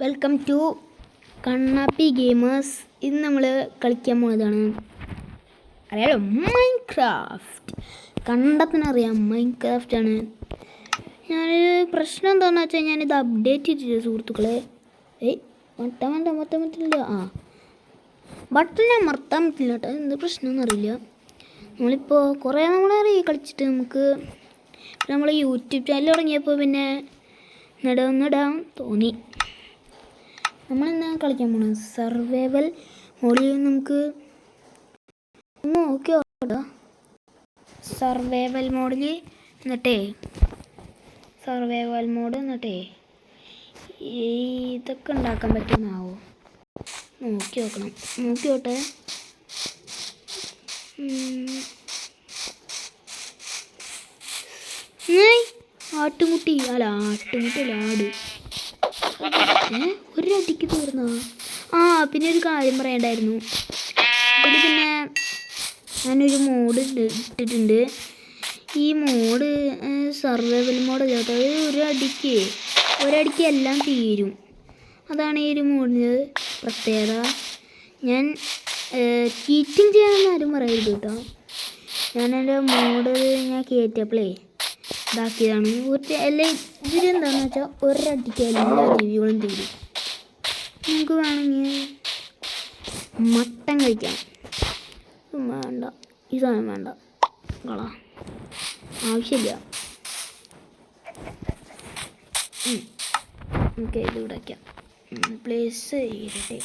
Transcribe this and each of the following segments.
Welcome to Kannappi gamers. ഇന്ന് നമ്മൾ കളിക്കാൻ പോകുന്നതാണ് അറിയാലോ, മൈൻക്രാഫ്റ്റ്. കണ്ടത്തിനറിയാം മൈൻക്രാഫ്റ്റാണ്. ഞാനൊരു പ്രശ്നം എന്താണെന്ന് വെച്ചാൽ ഞാനിത് അപ്ഡേറ്റ് ചെയ്തിട്ടില്ല സുഹൃത്തുക്കളെ. മൊത്തം പറ്റില്ല. ബട്ടൺ അമർത്താൻ പറ്റില്ല കേട്ടോ. എന്ത് പ്രശ്നമൊന്നും അറിയില്ല. നമ്മളിപ്പോൾ കുറേ കളിച്ചിട്ട് നമുക്ക് നമ്മൾ യൂട്യൂബ് ചാനൽ തുടങ്ങിയപ്പോൾ പിന്നെ ഇടാൻ തോന്നി. നമ്മളിന്ന് കളിക്കാൻ പോകണം സർവൈവൽ മോഡിൽ. നമുക്ക് നോക്കി സർവൈവൽ മോഡിൽ എന്നിട്ടേ ഇതൊക്കെ ഉണ്ടാക്കാൻ പറ്റുന്നാവോ നോക്കട്ടെ. ആട്ടുമുട്ടിയല്ല ആട് ഒരടിക്ക് തീർന്നോ? പിന്നെ ഒരു കാര്യം പറയണ്ടായിരുന്നു. പിന്നെ ഞാനൊരു മോഡ് ഇട്ടിട്ടുണ്ട്. ഈ മോഡ് സർവൈവൽ മോഡ് കേട്ടോ. ഒരടിക്ക് എല്ലാം തീരും. അതാണ് ഈ ഒരു മോഡിന് പ്രത്യേകത. ഞാൻ ചീറ്റിങ് ചെയ്യാനൊന്നും ആരും പറയരുത് കേട്ടോ. ഞാനെൻ്റെ മോഡ് കയറ്റിയപ്പോഴേ ഇതാക്കിയതാണ്. ഇതിലെന്താണെന്ന് വെച്ചാൽ ഒരടിക്ക് എല്ലാ ജീവികളും തീരും. നമുക്ക് വേണമെങ്കിൽ മട്ടൻ കഴിക്കാം. വേണ്ട, ഈ സാധനം വേണ്ട, ആവശ്യമില്ല. നമുക്ക് ഇതിവിടെ വയ്ക്കാം. പ്ലേസ് ചെയ്യട്ടെ.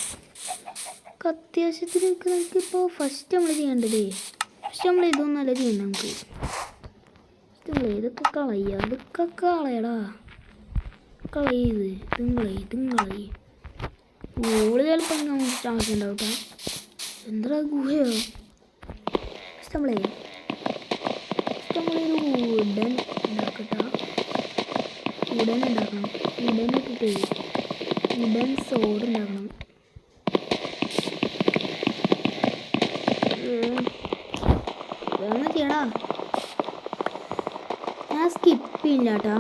അത്യാവശ്യത്തിന് നമുക്കിപ്പോൾ ഫസ്റ്റ് നമ്മൾ ചെയ്യേണ്ടതേ ഇതൊന്നല്ല ചെയ്യണ്ട. നമുക്ക് ഇതൊക്കെ കളയടാ. ഇതും കളയി. ഓള് ചിലപ്പോൾ നമുക്ക് ആവശ്യമുണ്ടാവും കേട്ടോ. എന്താ ഗുഹയോ? നമ്മളൊരു വുഡൻ ഉണ്ടാക്കണം. വുഡൻ ഇട്ടിട്ട് വുഡൻ സോഡ് ഉണ്ടാക്കണം. വേണം ചെയ്യടാ. ഞാൻ സ്കിപ്പ് ചെയ്യില്ല കേട്ടോ.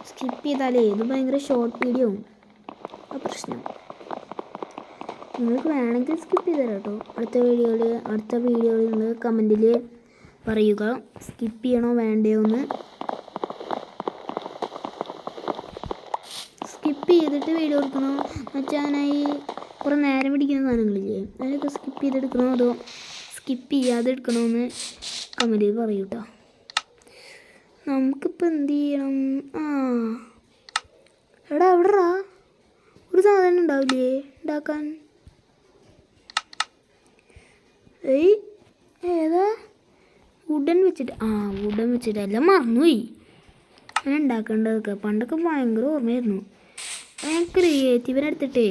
സ്കിപ്പ് ചെയ്താലേ ഇത് ഭയങ്കര ഷോർട്ട് വീഡിയോ ആവും. ആ പ്രശ്നം. നിങ്ങൾക്ക് വേണമെങ്കിൽ സ്കിപ്പ് ചെയ്ത് തരാം കേട്ടോ. അടുത്ത വീഡിയോയിൽ നിങ്ങൾ കമൻറ്റിൽ പറയുക സ്കിപ്പ് ചെയ്യണോ വേണ്ടയോ എന്ന്. സ്കിപ്പ് ചെയ്തിട്ട് വീഡിയോ എടുക്കണോ എന്ന് വെച്ചാൽ ഈ കുറേ നേരം പിടിക്കുന്ന സാധനങ്ങളില്ലേ, അതിനൊക്കെ സ്കിപ്പ് ചെയ്തെടുക്കണോ അതോ സ്കിപ്പ് ചെയ്യാതെ എടുക്കണമെന്ന് കമൻറ്റിൽ പറയൂ കേട്ടോ. നമുക്കിപ്പോൾ എന്ത് ചെയ്യണം? എവിടെടാ ഒരു സാധനം ഉണ്ടാവില്ലേ ഉണ്ടാക്കാൻ? ഏതാ? വുഡൻ വെച്ചിട്ട് എല്ലാം മറന്നുപോയി. ഞാൻ ഉണ്ടാക്കേണ്ടതൊക്കെ പണ്ടൊക്കെ ഭയങ്കര ഓർമ്മയായിരുന്നു. ഞാൻ ക്രിയേറ്റീവിനെടുത്തിട്ടേ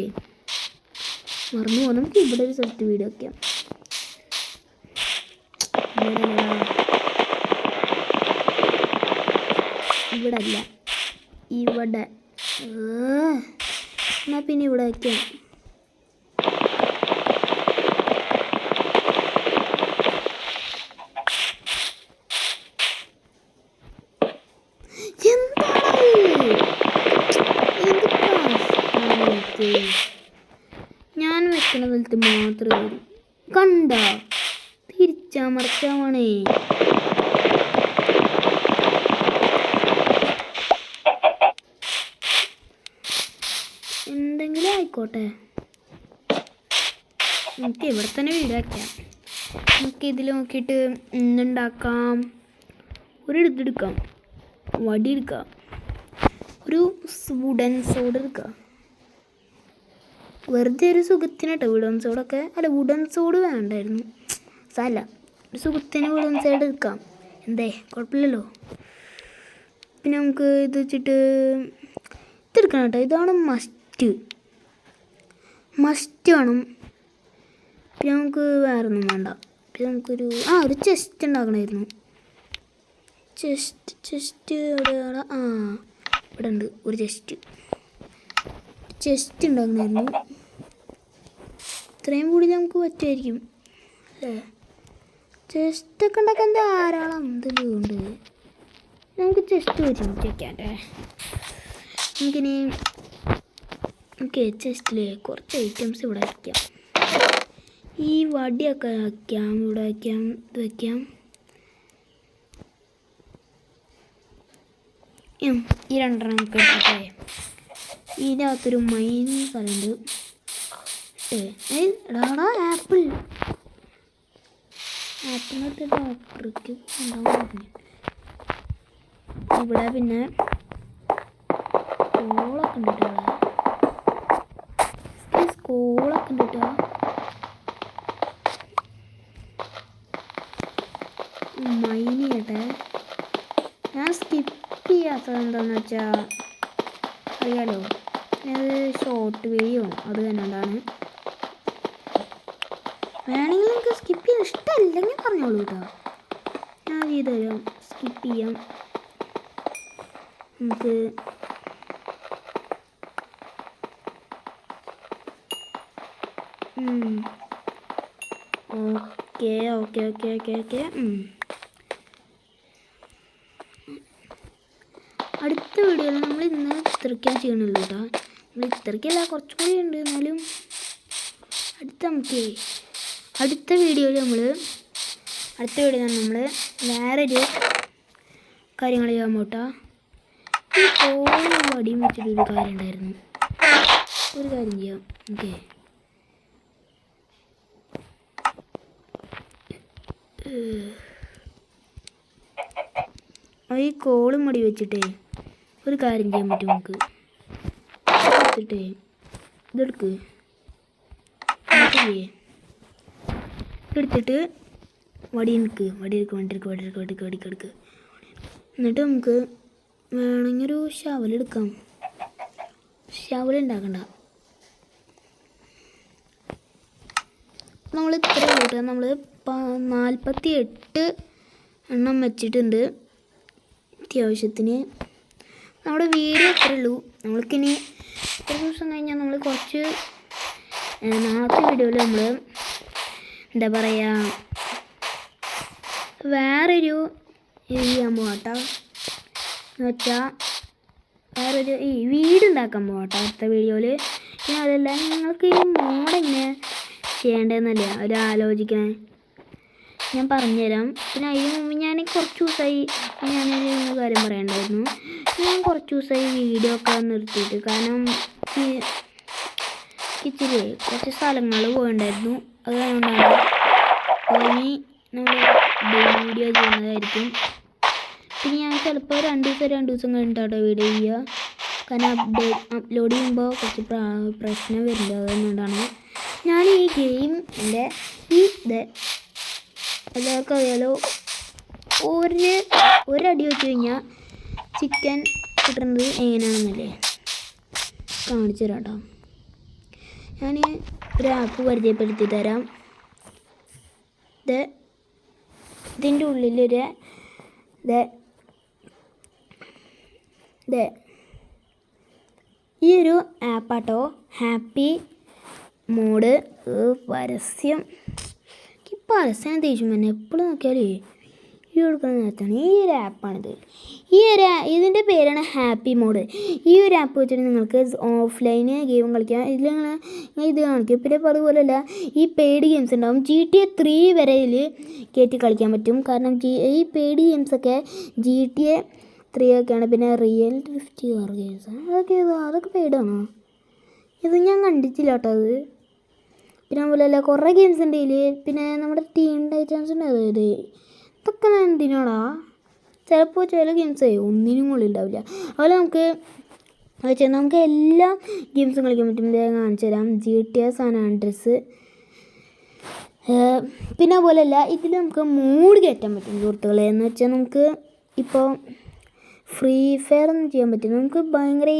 മറന്നു പോകും. നമുക്ക് ഇവിടെ ഒരു സ്ഥലത്ത് വീഡിയോ വയ്ക്കാം. ഇവിടെ എന്നാ പിന്നെ ഇവിടെ വയ്ക്കാം. ഞാൻ വെക്കണ സ്ഥലത്ത് മാത്രമേ വരും. കണ്ട തിരിച്ചമർച്ചാണേ. എന്തെങ്കിലും ആയിക്കോട്ടെ. നമുക്ക് ഇവിടെ തന്നെ വീട് വയ്ക്കാം. നമുക്ക് ഇതിൽ നോക്കിയിട്ട് എന്തുണ്ടാക്കാം? ഇതെടുക്കാം, വടി എടുക്കാം, ഒരു വുഡൻ സോഡ് എടുക്കാം. വെറുതെ ഒരു സുഖത്തിന് കേട്ടോ വുഡൻ സോഡൊക്കെ. അല്ല, വുഡൻ സോഡ് വേണ്ടായിരുന്നു. ഒരു സുഖത്തിന് വുഡൻ സോഡ് എടുക്കാം. കുഴപ്പമില്ലല്ലോ. പിന്നെ നമുക്ക് ഇത് വെച്ചിട്ട് ഇതെടുക്കണം കേട്ടോ. ഇതാണ് മസ്റ്റ് വേണം. പിന്നെ നമുക്ക് വേറെ ഒന്നും വേണ്ട. പിന്നെ നമുക്കൊരു ഒരു ചെസ്റ്റ് ഉണ്ടാക്കണമായിരുന്നു. ചെസ്റ്റ് എവിടെയാണ്? ഇവിടെ ഉണ്ട് ഒരു ചെസ്റ്റ് ഉണ്ടാക്കണമായിരുന്നു. ഇത്രയും കൂടി നമുക്ക് പറ്റുമായിരിക്കും അല്ലേ? ചെസ്റ്റൊക്കെ ഉണ്ടാക്കാൻ ധാരാളം ഇതുണ്ട്. നമുക്ക് ചെസ്റ്റ് വെച്ചിട്ടേ നമുക്കിനി ഓക്കെ ചെസ്റ്റിൽ കുറച്ച് ഐറ്റംസ് ഇവിടെ വയ്ക്കാം. ഈ വടിയൊക്കെ വയ്ക്കാം, ഇവിടെ വയ്ക്കാം, ഇത് വയ്ക്കാം. ഈ രണ്ടെണ്ണം നമുക്ക് എടുക്കട്ടെ. ഇതിനകത്തൊരു മൈനിങ് സ്ഥലമുണ്ട്. എടാ ആപ്പിൾ ആപ്പിളിനകത്ത് ഡോക്ടർക്ക് ഉണ്ടാവും. ഇവിടെ പിന്നെ സ്കൂളൊക്കെ ഉണ്ട് കേട്ടോ. സ്കൂളൊക്കെ ഉണ്ട് കേട്ടോ. മൈൻ ചെയ്യട്ടെ. ഞാൻ സ്കിപ്പ് ചെയ്യാത്തത് എന്താണെന്ന് വെച്ചാൽ അറിയാലോ, അത് ഷോർട്ട് വീഡിയോ അത് തന്നെയാണ്. വേണമെങ്കിൽ നിങ്ങൾക്ക് സ്കിപ്പ് ചെയ്യാൻ ഇഷ്ടമല്ലെങ്കിൽ പറഞ്ഞോളൂ കേട്ടോ, ഞാൻ ചെയ്ത് തരാം. സ്കിപ്പ് ചെയ്യാം. നമുക്ക് okay okay okay okay okay അടുത്ത വീഡിയോയിൽ നമ്മൾ ഇന്ന് ഇത്രയ്ക്കാൻ ചെയ്യണുള്ളൂ കേട്ടോ. നമ്മൾ ഇത്രയ്ക്കല്ല, കുറച്ചും കൂടി ഉണ്ട്. എന്നാലും അടുത്ത വീഡിയോയിൽ നമ്മൾ വേറൊരു കാര്യങ്ങൾ ചെയ്യാൻ പോട്ടാ. ഈ കോളും വടിയും വെച്ചിട്ടൊരു കാര്യം ഉണ്ടായിരുന്നു. ഒരു കാര്യം ചെയ്യാം. ഓക്കെ, ഈ കോളും വടി വെച്ചിട്ടേ ഒരു കാര്യം ചെയ്യാൻ പറ്റും നമുക്ക്. എടുത്തിട്ടേ ഇതെടുക്ക്, എടുത്തിട്ട് വടിയെടുക്ക്. എന്നിട്ട് നമുക്ക് വേണമെങ്കിൽ ഒരു ഷവലെടുക്കാം. ഷവലുണ്ടാക്കണ്ട, നമ്മൾ ഇത്ര കൂട്ടാം. നമ്മൾ 48 എണ്ണം വെച്ചിട്ടുണ്ട്. അത്യാവശ്യത്തിന് നമ്മുടെ വീഡിയോ അത്രേ ഉള്ളൂ. നമ്മൾക്കിനി ഒരു ദിവസം കഴിഞ്ഞാൽ നമ്മൾ കുറച്ച് നാളത്തെ വീഡിയോയിൽ നമ്മൾ എന്താ പറയുക, വേറൊരു ഇത് ചെയ്യാൻ പോകട്ടോ. എന്ന് വെച്ചാൽ വേറൊരു ഈ വീടുണ്ടാക്കാൻ പോകട്ടോ അടുത്ത വീഡിയോയിൽ. പിന്നെ അതല്ല, നിങ്ങൾക്ക് ഈ മോഡെങ്ങനെ ചെയ്യേണ്ടതെന്നല്ലേ ഒരു ആലോചിക്കണേ, ഞാൻ പറഞ്ഞുതരാം. പിന്നെ അതിന് മുമ്പ് ഞാൻ കുറച്ച് ദിവസമായി ഞാനൊരു കാര്യം പറയണ്ടായിരുന്നു. ഞാൻ കുറച്ച് ദിവസമായി വീഡിയോ ഒക്കെ നിർത്തിയിട്ട്, കാരണം ഇച്ചിരി കുറച്ച് സ്ഥലങ്ങൾ പോകണ്ടായിരുന്നു. അതുകൊണ്ടാണ് ഇനി നമ്മൾ വീഡിയോ ചെയ്യുന്നതായിരിക്കും. പിന്നെ ഞാൻ ചിലപ്പോൾ 2 ദിവസം കഴിഞ്ഞിട്ടാട്ടോ വീഡിയോ ചെയ്യുക. കാരണം അപ്ലോഡ് ചെയ്യുമ്പോൾ കുറച്ച് പ്രശ്നം വരുന്നുണ്ട്. അതുകൊണ്ടാണ് ഞാൻ ഈ ഗെയിം എല്ലാവർക്കും അറിയാലോ, ഒരടി വെച്ച് കഴിഞ്ഞാൽ ചിക്കൻ കിട്ടുന്നത് എങ്ങനെയാണെന്നല്ലേ കാണിച്ചു തരാം കേട്ടോ. ഞാൻ ഒരു ആപ്പ് പരിചയപ്പെടുത്തി തരാം. ഇതിൻ്റെ ഉള്ളിലൊരു ഈ ഒരു ആപ്പാട്ടോ, ഹാപ്പി മോഡ്. പരസ്യം ദേഷ്യം തന്നെ എപ്പോഴും നോക്കിയാലേ ഈ കൊടുക്കുന്ന നേരത്താണ്. ഈ ഒരു ആപ്പാണിത്. ഇതിൻ്റെ പേരാണ് ഹാപ്പി മോഡ്. ഈ ഒരു ആപ്പ് വെച്ചിട്ട് നിങ്ങൾക്ക് ഓഫ്ലൈന് ഗെയിം കളിക്കാം. ഇത് കാണിക്കും. പിന്നെ അതുപോലെയല്ല, ഈ പെയ്ഡ് ഗെയിംസ് ഉണ്ടാവും. GTA 3 വരെ ഇതിൽ കയറ്റി കളിക്കാൻ പറ്റും. കാരണം ഈ പെയ്ഡ് ഗെയിംസൊക്കെ GTA 3 ഒക്കെയാണ്. പിന്നെ റിയൽ ഡ്രിഫ്റ്റ് കാർ ഗെയിംസ് അതൊക്കെ പെയ്ഡാണോ? ഇത് ഞാൻ കണ്ടിട്ടില്ല കേട്ടോ. അത് പിന്നെ അതുപോലെയല്ല കുറേ ഗെയിംസ് ഉണ്ട് ഇതിൽ. പിന്നെ നമ്മുടെ ടീം ടൈറ്റൻസ് ഉണ്ട്. അതായത് ഇതൊക്കെ എന്തിനാടാ? ചിലപ്പോൾ ചില ഗെയിംസേ ഒന്നിനും കൂടി ഉണ്ടാവില്ല. അതുപോലെ നമുക്ക് എല്ലാ ഗെയിംസും കളിക്കാൻ പറ്റും. ഞാൻ കാണിച്ചു തരാം. GTA San Andreas. പിന്നെ അതുപോലെയല്ല, ഇതിൽ നമുക്ക് മൂഡ് കയറ്റാൻ പറ്റും സുഹൃത്തുക്കളെ. എന്ന് വെച്ചാൽ നമുക്ക് ഇപ്പോൾ ഫ്രീ ഫയർ ഒന്നും ചെയ്യാൻ പറ്റില്ല. നമുക്ക് ഭയങ്കര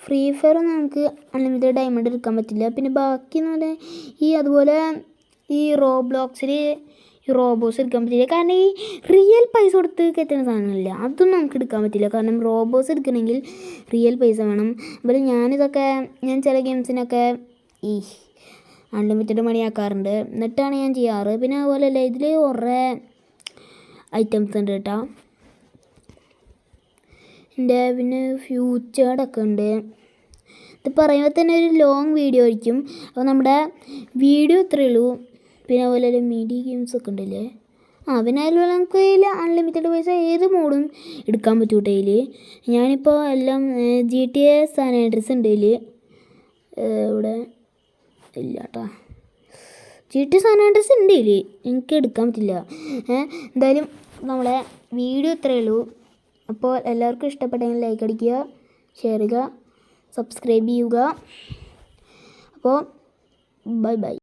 ഫ്രീ ഫയർ ഒന്നും നമുക്ക് അൺലിമിറ്റഡ് ഡയമണ്ട് എടുക്കാൻ പറ്റില്ല. പിന്നെ ബാക്കി എന്ന് പറഞ്ഞാൽ അതുപോലെ ഈ റോബ്ലോക്സിൽ ഈ റോബോസ് എടുക്കാൻ പറ്റില്ല. കാരണം ഈ റിയൽ പൈസ കൊടുത്ത് കയറ്റുന്ന സാധനങ്ങളില്ല, അതൊന്നും നമുക്ക് എടുക്കാൻ പറ്റില്ല. കാരണം റോബോസ് എടുക്കണമെങ്കിൽ റിയൽ പൈസ വേണം. അതുപോലെ ഞാൻ ചില ഗെയിംസിനൊക്കെ ഈ അൺലിമിറ്റഡ് മണിയാക്കാറുണ്ട്. എന്നിട്ടാണ് ഞാൻ ചെയ്യാറ്. പിന്നെ അതുപോലെയല്ല, ഇതിൽ കുറേ ഐറ്റംസ് ഉണ്ട് കേട്ടോ. എൻ്റെ പിന്നെ ഫ്യൂച്ചേർഡൊക്കെ ഉണ്ട്. ഇത് പറയുമ്പോൾ തന്നെ ഒരു ലോങ് വീഡിയോ ആയിരിക്കും. അപ്പോൾ നമ്മുടെ വീഡിയോ ഇത്രയേ ഉള്ളൂ. പിന്നെ അതുപോലെ മീഡിയ ഗെയിംസൊക്കെ ഉണ്ടല്ലേ. പിന്നെ അതുപോലെ നമുക്ക് ഇതിൽ അൺലിമിറ്റഡ് പൈസ ഏത് മോഡും എടുക്കാൻ പറ്റും കേട്ടോ ഇതിൽ. ഞാനിപ്പോൾ എല്ലാം GTA സാൻ ആൻഡ്രിയസ് ഉണ്ട് ഇതിൽ. ഇവിടെ ഇല്ല കേട്ടോ, GTA സാൻ ആൻഡ്രിയസ് ഉണ്ട് ഇതിൽ, എനിക്ക് എടുക്കാൻ പറ്റില്ല. എന്തായാലും നമ്മളെ വീഡിയോ ഇത്രയേ ഉള്ളൂ. അപ്പോൾ എല്ലാവർക്കും ഇഷ്ടപ്പെട്ടെങ്കിൽ ലൈക്ക് അടിക്കുക, ഷെയർ ചെയ്യുക, സബ്സ്ക്രൈബ് ചെയ്യുക. അപ്പോൾ ബൈ ബൈ.